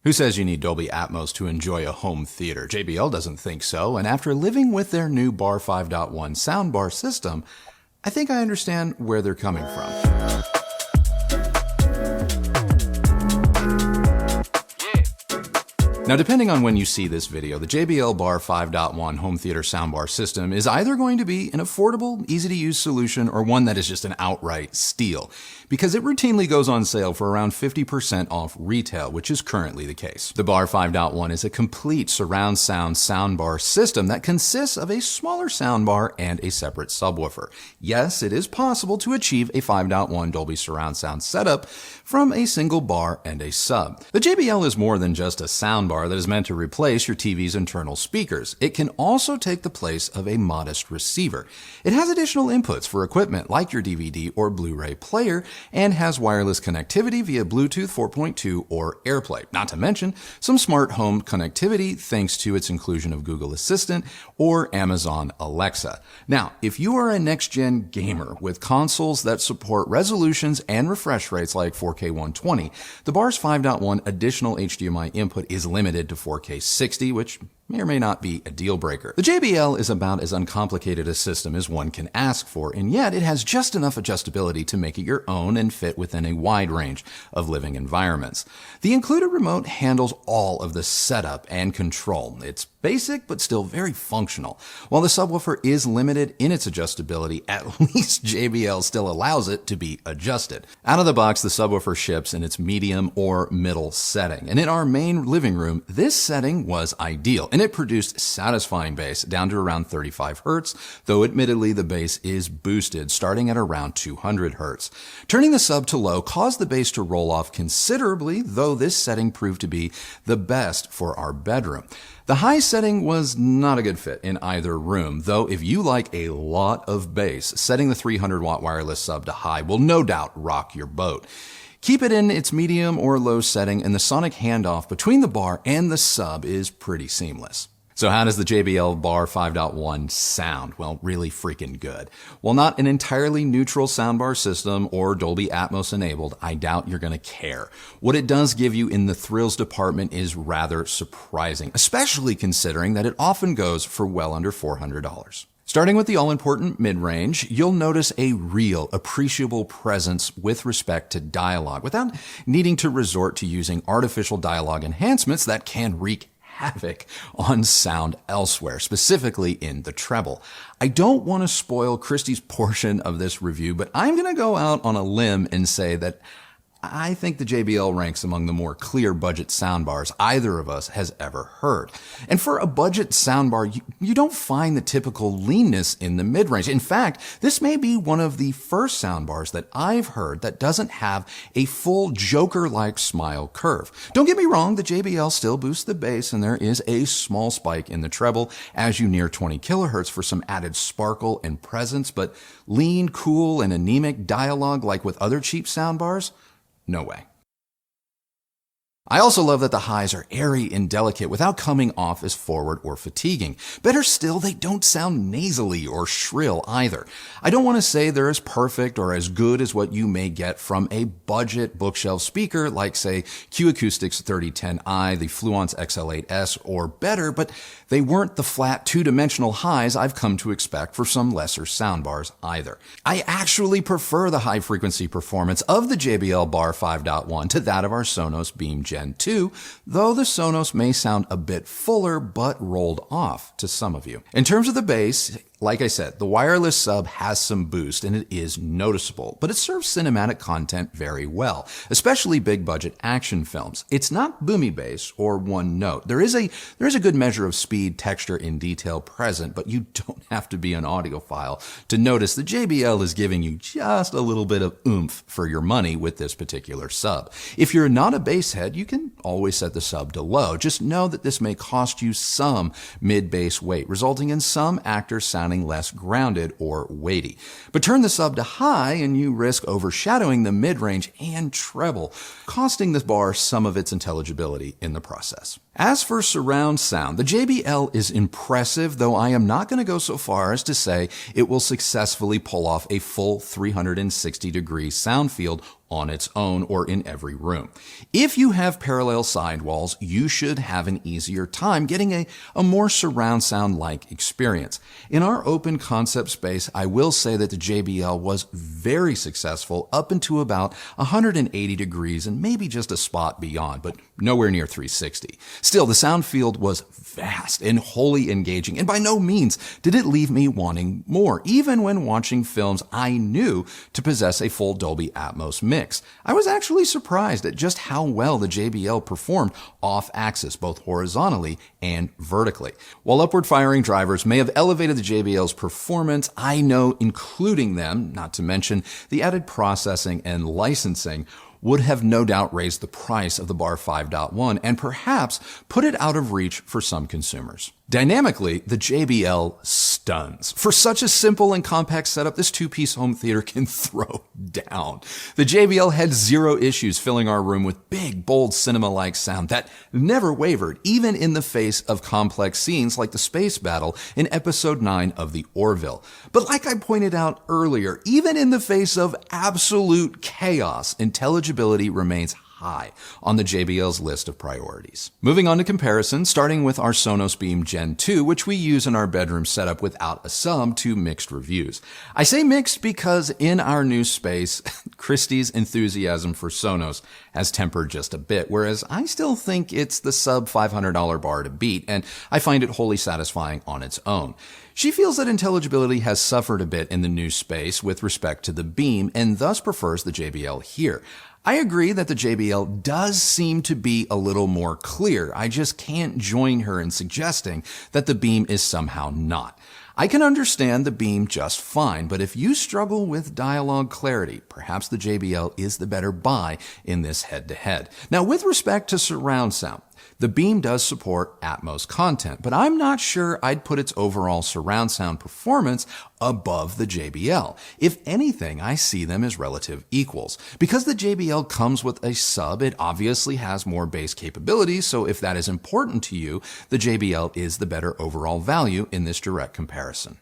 Who says you need Dolby Atmos to enjoy a home theater? JBL doesn't think so, and after living with their new Bar 5.1 Soundbar system, I think I understand where they're coming from. Now, depending on when you see this video, the JBL Bar 5.1 home theater soundbar system is either going to be an affordable, easy-to-use solution or one that is just an outright steal, because it routinely goes on sale for around 50% off retail, which is currently the case. The Bar 5.1 is a complete surround sound soundbar system that consists of a smaller soundbar and a separate subwoofer. Yes, it is possible to achieve a 5.1 Dolby surround sound setup from a single bar and a sub. The JBL is more than just a soundbar that is meant to replace your TV's internal speakers. It can also take the place of a modest receiver. It has additional inputs for equipment like your DVD or Blu-ray player and has wireless connectivity via Bluetooth 4.2 or AirPlay, not to mention some smart home connectivity thanks to its inclusion of Google Assistant or Amazon Alexa. Now, if you are a next-gen gamer with consoles that support resolutions and refresh rates like 4K 120, the Bar's 5.1 additional HDMI input is limited to 4K 60, which may or may not be a deal breaker. The JBL is about as uncomplicated a system as one can ask for, and yet it has just enough adjustability to make it your own and fit within a wide range of living environments. The included remote handles all of the setup and control. It's basic, but still very functional. While the subwoofer is limited in its adjustability, at least JBL still allows it to be adjusted. Out of the box, the subwoofer ships in its medium or middle setting, and in our main living room, this setting was ideal, and it produced satisfying bass down to around 35 Hertz, though admittedly the bass is boosted starting at around 200 Hertz. Turning the sub to low caused the bass to roll off considerably, though this setting proved to be the best for our bedroom. The high setting was not a good fit in either room, though if you like a lot of bass, setting the 300 watt wireless sub to high will no doubt rock your boat. Keep it in its medium or low setting, and the sonic handoff between the bar and the sub is pretty seamless. So how does the JBL Bar 5.1 sound? Well, really freaking good. While not an entirely neutral soundbar system or Dolby Atmos enabled, I doubt you're going to care. What it does give you in the thrills department is rather surprising, especially considering that it often goes for well under $400. Starting with the all-important mid-range, you'll notice a real, appreciable presence with respect to dialogue, without needing to resort to using artificial dialogue enhancements that can wreak havoc on sound elsewhere, specifically in the treble. I don't want to spoil KRISTI'S portion of this review, but I'm going to go out on a limb and say that I think the JBL ranks among the more clear budget soundbars either of us has ever heard. And for a budget soundbar, you don't find the typical leanness in the mid-range. In fact, this may be one of the first soundbars that I've heard that doesn't have a full Joker-like smile curve. Don't get me wrong, the JBL still boosts the bass and there is a small spike in the treble as you near 20 kilohertz for some added sparkle and presence, but lean, cool, and anemic dialogue like with other cheap soundbars? No way. I also love that the highs are airy and delicate without coming off as forward or fatiguing. Better still, they don't sound nasally or shrill either. I don't want to say they're as perfect or as good as what you may get from a budget bookshelf speaker like, say, KRISTI'S 3010i, the Fluence XL8S, or better, but they weren't the flat two-dimensional highs I've come to expect for some lesser soundbars either. I actually prefer the high-frequency performance of the JBL Bar 5.1 to that of our SONOS Beam Gen 2, though the SONOS may sound a bit fuller but rolled off to some of you. In terms of the bass, like I said, the wireless sub has some boost and it is noticeable, but it serves cinematic content very well, especially big budget action films. It's not boomy bass or one note. There is a good measure of speed, texture, and detail present, but you don't have to be an audiophile to notice the JBL is giving you just a little bit of oomph for your money with this particular sub. If you're not a bass head, you can always set the sub to low. Just know that this may cost you some mid-bass weight, resulting in some actors sounding less grounded or weighty. But turn the sub to high and you risk overshadowing the mid-range and treble, costing the bar some of its intelligibility in the process. As for surround sound, the JBL is impressive, though I am not going to go so far as to say it will successfully pull off a full 360-degree sound field on its own or in every room. If you have parallel sidewalls, you should have an easier time getting a more surround sound-like experience. In our open concept space, I will say that the JBL was very successful up into about 180 degrees and maybe just a spot beyond, but nowhere near 360. Still, the sound field was vast and wholly engaging, and by no means did it leave me wanting more, even when watching films I knew to possess a full Dolby Atmos mix. I was actually surprised at just how well the JBL performed off-axis, both horizontally and vertically. While upward-firing drivers may have elevated the JBL's performance, I know including them, not to mention the added processing and licensing, would have no doubt raised the price of the Bar 5.1 and perhaps put it out of reach for some consumers. Dynamically, the JBL stuns. For such a simple and compact setup, this two-piece home theater can throw down. The JBL had zero issues filling our room with big, bold, cinema-like sound that never wavered, even in the face of complex scenes like the space battle in episode 9 of the Orville. But like I pointed out earlier, even in the face of absolute chaos, intelligibility remains high on the JBL's list of priorities. Moving on to comparison, starting with our Sonos Beam Gen 2, which we use in our bedroom setup without a sub, to mixed reviews. I say mixed because in our new space, KRISTI'S enthusiasm for Sonos has tempered just a bit, whereas I still think it's the sub $500 bar to beat, and I find it wholly satisfying on its own. She feels that intelligibility has suffered a bit in the new space with respect to the Beam, and thus prefers the JBL here. I agree that the JBL does seem to be a little more clear. I just can't join her in suggesting that the Beam is somehow not. I can understand the Beam just fine, but if you struggle with dialogue clarity, perhaps the JBL is the better buy in this head-to-head. Now, with respect to surround sound, the Beam does support Atmos content, but I'm not sure I'd put its overall surround sound performance above the JBL. If anything, I see them as relative equals. Because the JBL comes with a sub, it obviously has more bass capabilities, so if that is important to you, the JBL is the better overall value in this direct comparison.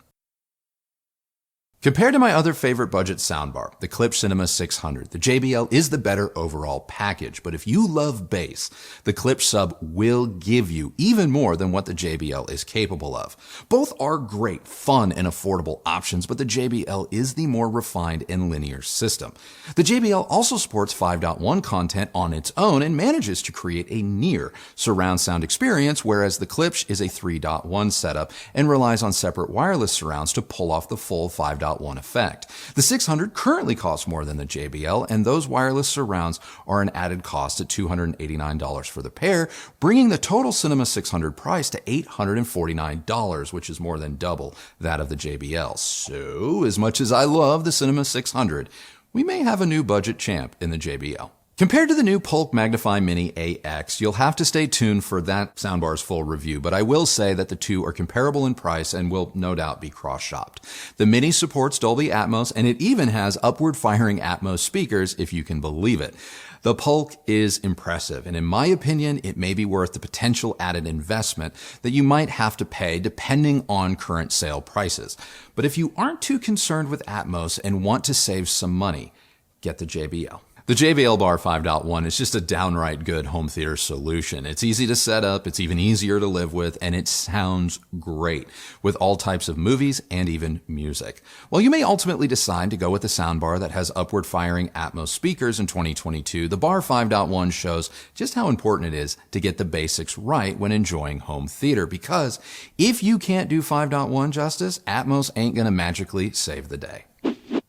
Compared to my other favorite budget soundbar, the KLIPSCH Cinema 600, the JBL is the better overall package. But if you love bass, the KLIPSCH sub will give you even more than what the JBL is capable of. Both are great, fun, and affordable options, but the JBL is the more refined and linear system. The JBL also supports 5.1 content on its own and manages to create a near surround sound experience, whereas the KLIPSCH is a 3.1 setup and relies on separate wireless surrounds to pull off the full 5.1 effect. The 600 currently costs more than the JBL, and those wireless surrounds are an added cost at $289 for the pair, bringing the total Cinema 600 price to $849, which is more than double that of the JBL. So, as much as I love the Cinema 600, we may have a new budget champ in the JBL. Compared to the new POLK MAGNIFI Mini AX, you'll have to stay tuned for that soundbar's full review, but I will say that the two are comparable in price and will no doubt be cross-shopped. The Mini supports Dolby Atmos, and it even has upward-firing Atmos speakers, if you can believe it. The POLK is impressive, and in my opinion, it may be worth the potential added investment that you might have to pay depending on current sale prices. But if you aren't too concerned with Atmos and want to save some money, get the JBL. The JBL Bar 5.1 is just a downright good home theater solution. It's easy to set up, it's even easier to live with, and it sounds great with all types of movies and even music. While you may ultimately decide to go with a soundbar that has upward-firing Atmos speakers in 2022, the Bar 5.1 shows just how important it is to get the basics right when enjoying home theater, because if you can't do 5.1 justice, Atmos ain't gonna magically save the day.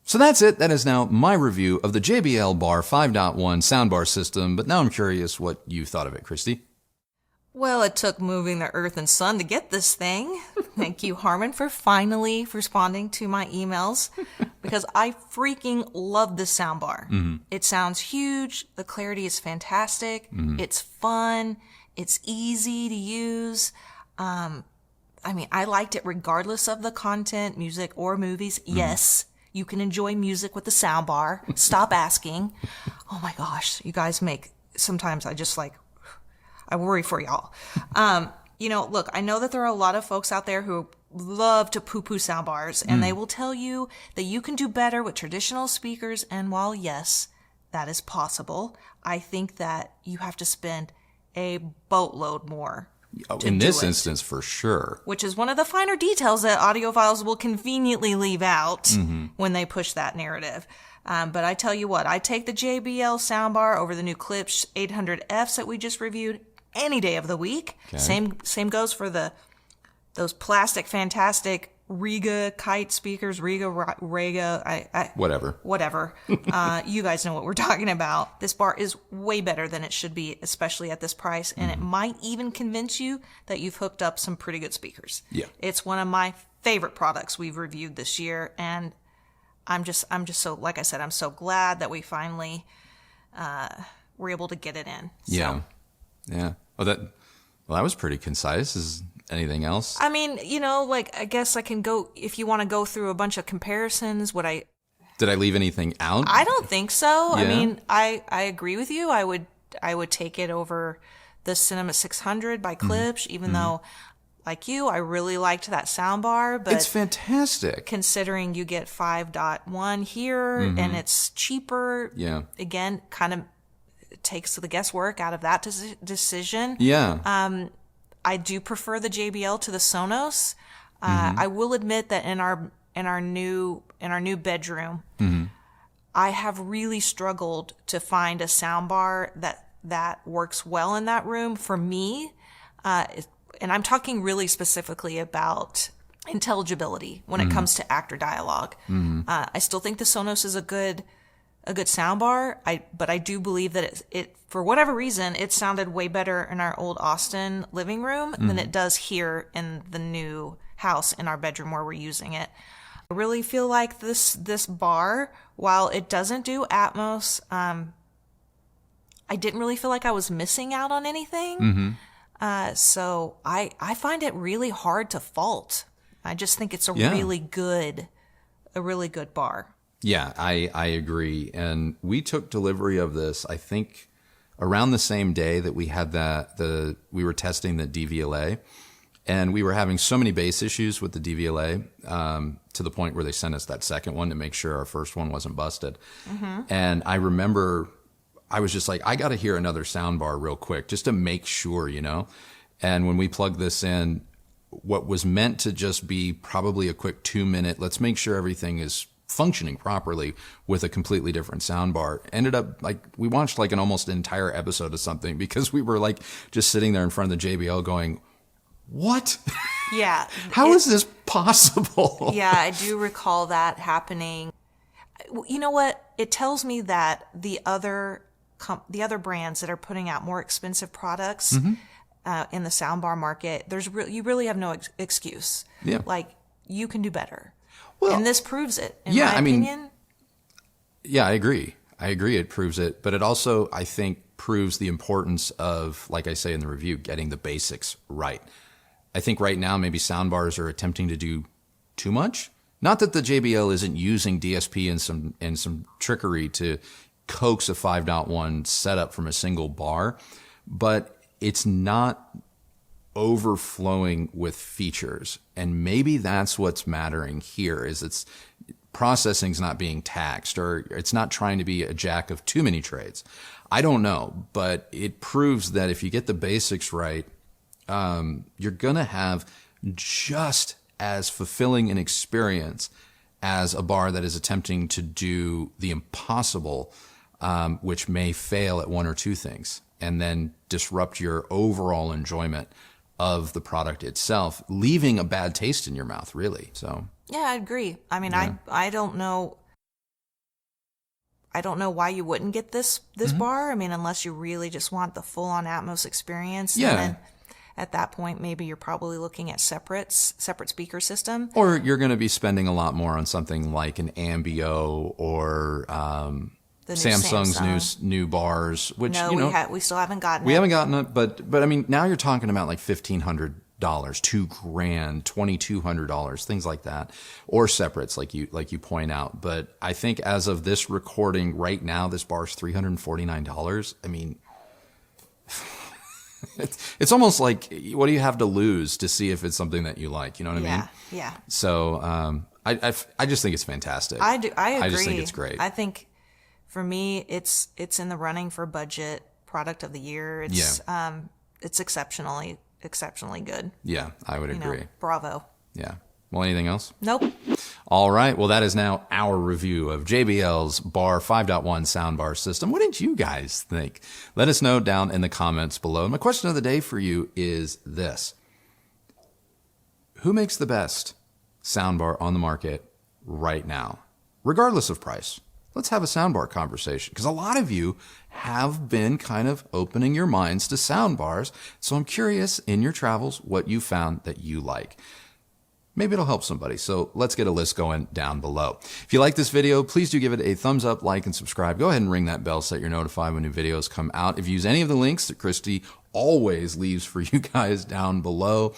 So that's it. That is now my review of the JBL Bar 5.1 soundbar system, but now I'm curious what you thought of it, Kristi. Well, it took moving the earth and sun to get this thing. Thank you, Harmon, for finally responding to my emails, because I freaking love this soundbar. Mm-hmm. It sounds huge. The clarity is fantastic. Mm-hmm. It's fun. It's easy to use. I liked it regardless of the content, music or movies. Mm-hmm. Yes. You can enjoy music with the soundbar. Stop asking. Oh my gosh, you guys sometimes I worry for y'all. Look, I know that there are a lot of folks out there who love to poo-poo soundbars, and they will tell you that you can do better with traditional speakers, and while yes, that is possible. I think that you have to spend a boatload more. In this instance, for sure. Which is one of the finer details that audiophiles will conveniently leave out when they push that narrative. But I tell you what, I take the JBL soundbar over the new KLIPSCH 800Fs that we just reviewed any day of the week. Okay. Same goes for those plastic, fantastic Riga kite speakers, Rega. Whatever. You guys know what we're talking about. This bar is way better than it should be, especially at this price. And it might even convince you that you've hooked up some pretty good speakers. Yeah. It's one of my favorite products we've reviewed this year. And I'm just so, like I said, I'm so glad that we finally were able to get it in. So. Yeah. Yeah. Well, that was pretty concise. Is anything else? I mean, I guess I can go, if you want to go through a bunch of comparisons, Did I leave anything out? I don't think so. Yeah. I mean, I agree with you. I would take it over the Cinema 600 by KLIPSCH, even though, like you, I really liked that soundbar. But it's fantastic. Considering you get 5.1 here and it's cheaper. Yeah. Again, kind of takes the guesswork out of that decision. Yeah. I do prefer the JBL to the SONOS. I will admit that in our new bedroom, I have really struggled to find a soundbar that works well in that room for me. And I'm talking really specifically about intelligibility when it comes to actor dialogue. I still think the SONOS is a good soundbar. But I do believe that it for whatever reason, it sounded way better in our old Austin living room than it does here in the new house in our bedroom where we're using it. I really feel like this bar, while it doesn't do Atmos, I didn't really feel like I was missing out on anything. So I find it really hard to fault. I just think it's a really good bar. Yeah, I agree. And we took delivery of this, I think, around the same day that we had we were testing the DVLA, and we were having so many bass issues with the DVLA to the point where they sent us that second one to make sure our first one wasn't busted. And I remember I was just like, I got to hear another soundbar real quick just to make sure, And when we plugged this in, what was meant to just be probably a quick 2-minute, let's make sure everything is functioning properly with a completely different soundbar, ended up we watched an almost entire episode of something because we were just sitting there in front of the JBL going, what? Yeah. How is this possible? Yeah, I do recall that happening. You know what? It tells me that the other brands that are putting out more expensive products in the soundbar market, you really have no excuse. Yeah. You can do better. Well, and this proves it, in my opinion. Yeah, I agree. It proves it. But it also, I think, proves the importance of, like I say in the review, getting the basics right. I think right now maybe soundbars are attempting to do too much. Not that the JBL isn't using DSP and some trickery to coax a 5.1 setup from a single bar, but it's not overflowing with features. And maybe that's what's mattering here, is it's processing's not being taxed, or it's not trying to be a jack of too many trades. I don't know, but it proves that if you get the basics right, you're going to have just as fulfilling an experience as a bar that is attempting to do the impossible, which may fail at one or two things and then disrupt your overall enjoyment of the product itself, leaving a bad taste in your mouth, really. So yeah, I agree. I mean, yeah. I don't know why you wouldn't get this bar. I mean, unless you really just want the full on Atmos experience. Yeah. And then at that point, maybe you're probably looking at separate speaker system. Or you're going to be spending a lot more on something like an Ambio or Samsung's new bars, which we still haven't gotten. We haven't gotten it, but I mean, now you're talking about like $1,500, $2,000, $2,200, things like that, or separates, like you point out. But I think as of this recording right now, this bar's $349. I mean, it's almost like, what do you have to lose to see if it's something that you like? You know what I mean? Yeah. So I just think it's fantastic. I agree. I just think it's great. I think For me, it's in the running for budget product of the year. It's exceptionally good. Yeah, I would agree. Bravo. Yeah. Well, anything else? Nope. All right. Well, that is now our review of JBL's Bar 5.1 soundbar system. What did you guys think? Let us know down in the comments below. My question of the day for you is this. Who makes the best soundbar on the market right now, regardless of price? Let's have a soundbar conversation, because a lot of you have been kind of opening your minds to soundbars. So I'm curious, in your travels, what you found that you like. Maybe it'll help somebody. So let's get a list going down below. If you like this video, please do give it a thumbs up, like, and subscribe. Go ahead and ring that bell so that you're notified when new videos come out. If you use any of the links that Kristi always leaves for you guys down below,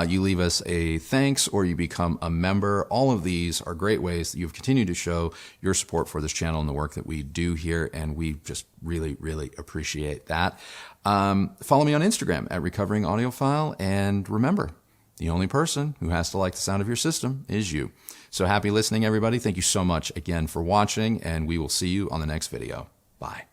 you leave us a thanks or you become a member. All of these are great ways that you've continued to show your support for this channel and the work that we do here. And we just really, really appreciate that. Follow me on Instagram at Recovering Audiophile. And remember, the only person who has to like the sound of your system is you. So happy listening, everybody. Thank you so much again for watching, and we will see you on the next video. Bye.